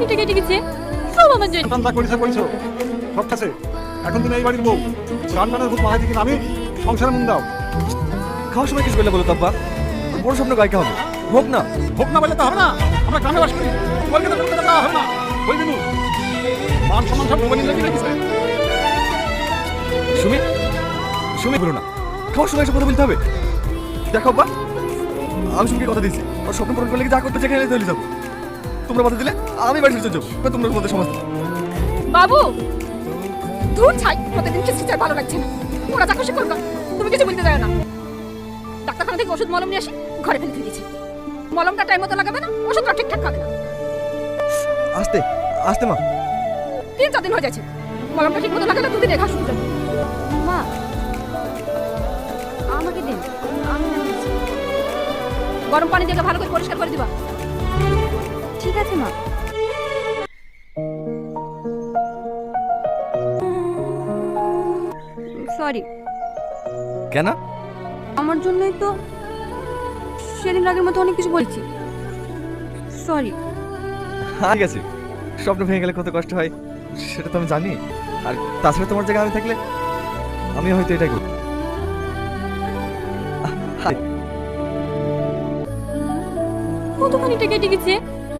কতখানি টাকা গেছে সব আমার জন্য। যা করেছো করেছো, সব আছে। এখন তুমি এই বাড়ির বউ, রান্নার খুব মাথায় থেকে নামি সংসারে মন দাও। খাওয়ার সময় কিছু বলে বলো তাব্বা, বড় স্বপ্ন গায়িকা হবে, হোক না। হোক না বলে তো হবে না, আমরা গ্রামে বাস করি, কলকাতা কলকাতা যাওয়া হবে না। বলবি নু মান সম্মান সব মোবাইল লেগে রেখেছে। সুমি, সুমি বলো না, খাওয়ার সময় এসে কথা বলতে হবে। দেখো আব্বা, আমি সুমিকে কথা দিয়েছি, আর স্বপ্ন পূরণ করলে কি যা করতে যেখানে চলে যাবো। তোমরা কথা দিলে আমি বাড়ি চলে যাবো, তোমরা তোমাদের সমাজ। বাবু দূর ছাই, প্রতিদিন কিছু চাই, ভালো লাগছে না। ওরা যা খুশি করুক, তুমি কিছু বলতে যাও না। ডাক্তারখানা থেকে ওষুধ মলম নিয়ে আসি, ঘরে ফেলে দিয়েছি। মলমটা টাইম মতো লাগাবে না, ওষুধটা ঠিকঠাক খাবে না। আস্তে আস্তে মা। 3-4 দিন হয়ে যাচ্ছে, মলমটা ঠিক মতো লাগালে 2 দিনে ঘা শুকিয়ে যাবে। মা আমাকে দিন, আমি নামিয়েছি। গরম পানি দিয়ে ভালো করে পরিষ্কার করে দিবা। ঠিক আছে মা। সরি। কেন? আমার জন্যই তো সেদিন আগের মতো অনেক কিছু বলেছি। সরি। ঠিক আছে, স্বপ্ন ভেঙে গেলে কত কষ্ট হয় সেটা তো আমি জানি। আর তাছাড়া তোমার জায়গায় আমি থাকলে আমি হয়তো এটাই করব। কতখানি টাকা গেছে